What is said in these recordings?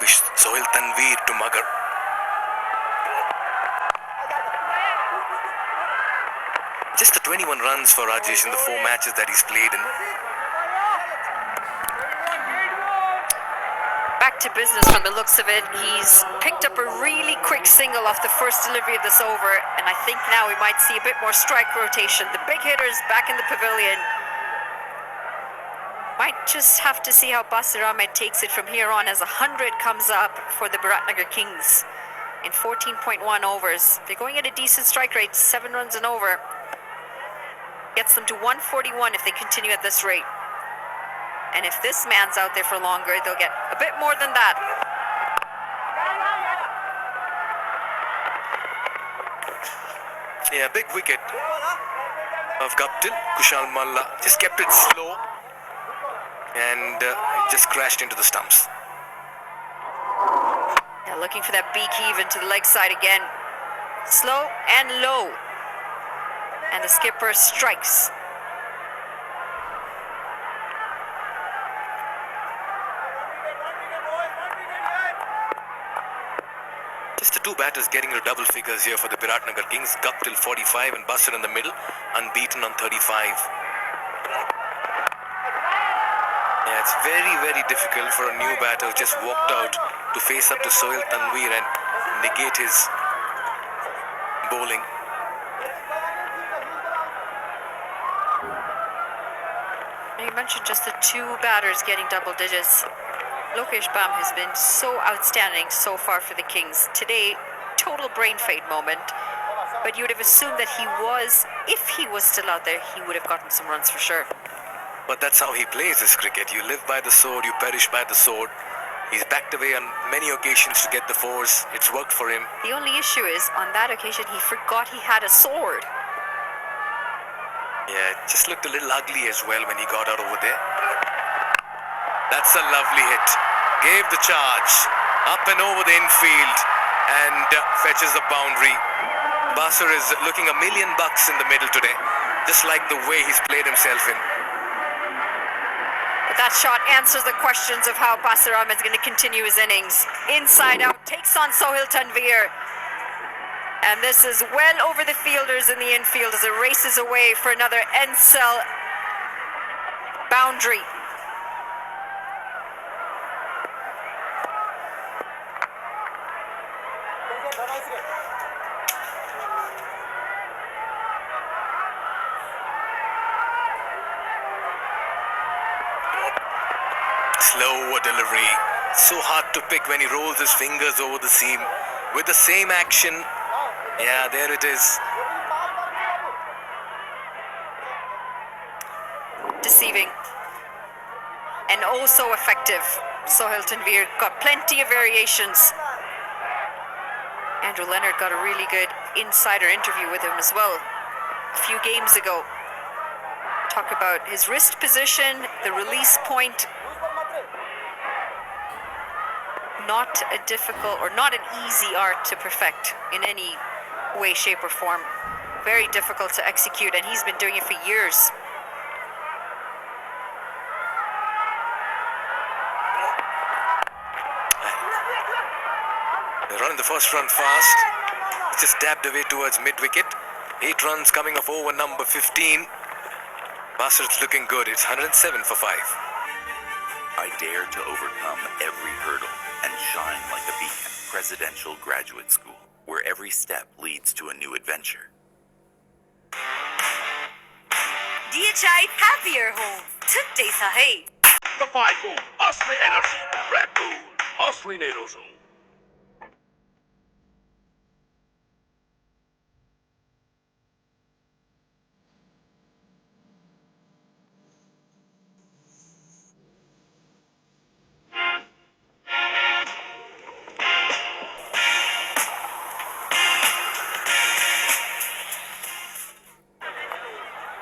wish Sohail Tanveer to mugger. Just the 21 runs for Rajesh in the 4 matches that he's played in. Back to business from the looks of it. He's picked up a really quick single off the first delivery of this over, and I think now we might see a bit more strike rotation. The big hitters back in the pavilion. Might just have to see how Basir Ahmed takes it from here on as 100 comes up for the Biratnagar Kings in 14.1 overs. They're going at a decent strike rate, 7 runs and over. Gets them to 141 if they continue at this rate. And if this man's out there for longer, they'll get a bit more than that. Yeah, big wicket of Guptill. Kushal Malla just kept it slow and it just crashed into the stumps. Yeah, looking for that beak even to the leg side again. Slow and low. And the skipper strikes. Just the 2 batters getting to double figures here for the Biratnagar Kings. Guptill 45 and Basir in the middle, unbeaten on 35. Yeah, it's very, very difficult for a new batter who just walked out to face up to Sohail Tanveer and negate his bowling. You mentioned just the 2 batters getting double digits. Lokesh Bam has been so outstanding so far for the Kings. Today, total brain fade moment. But you would have assumed that he was, if he was still out there, he would have gotten some runs for sure. But that's how he plays his cricket. You live by the sword, you perish by the sword. He's backed away on many occasions to get the 4s. It's worked for him. The only issue is, on that occasion, he forgot he had a sword. Yeah, it just looked a little ugly as well when he got out over there. That's a lovely hit. Gave the charge. Up and over the infield and fetches the boundary. Basir is looking $1 million in the middle today. Just like the way he's played himself in. But that shot answers the questions of how Basir Ahmed's going to continue his innings. Inside out, takes on Sohail Tanveer. And this is well over the fielders in the infield as it races away for another end cell boundary. Slower delivery. So hard to pick when he rolls his fingers over the seam. With the same action. Yeah, there it is. Deceiving. And also effective. Sohail Tanveer got plenty of variations. Andrew Leonard got a really good insider interview with him as well a few games ago. Talk about his wrist position, the release point. Not a difficult or not an easy art to perfect in any way, shape or form. Very difficult to execute, and he's been doing it for years. They're running the first run fast. It's just dabbed away towards mid-wicket. 8 runs coming off over number 15. Basir's looking good. It's 107 for 5. I dare to overcome every hurdle and shine like a beacon. Presidential Graduate School, where every step leads to a new adventure. DHI Happier Home. Today sahi. The 5 Asli Energy. Red Bull. Asli Nerozo.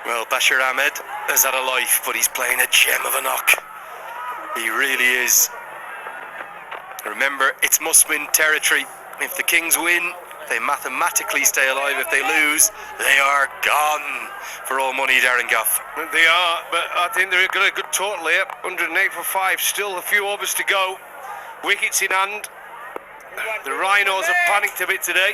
Well, Basir Ahmed has had a life, but he's playing a gem of a knock. He really is. Remember, it's must-win territory. If the Kings win, they mathematically stay alive. If they lose, they are gone for all money, Darren Gough. They are, but I think they've got a good total here. 108 for 5, still a few overs to go. Wickets in hand. The Rhinos have panicked a bit today.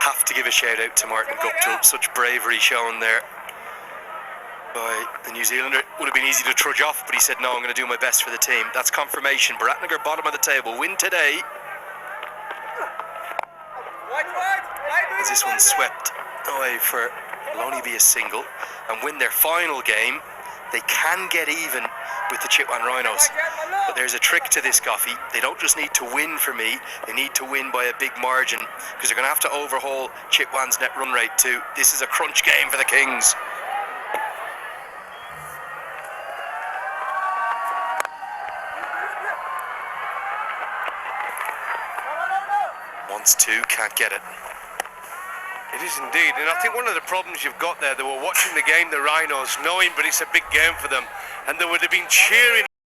Have to give a shout out to Martin Guptill. Such bravery shown there by the New Zealander. It would have been easy to trudge off, but he said, no, I'm going to do my best for the team. That's confirmation. Biratnagar bottom of the table. Win today. As this one's swept away for, it'll only be a single, and win their final game, they can get even with the Chitwan Rhinos. But there's a trick to this, Goffey. They don't just need to win for me, they need to win by a big margin, because they're going to have to overhaul Chitwan's net run rate too. This is a crunch game for the Kings. Wants to, can't get it. It is indeed, and I think one of the problems you've got there, they were watching the game, the Rhinos, knowing, but it's a big game for them, and they would have been cheering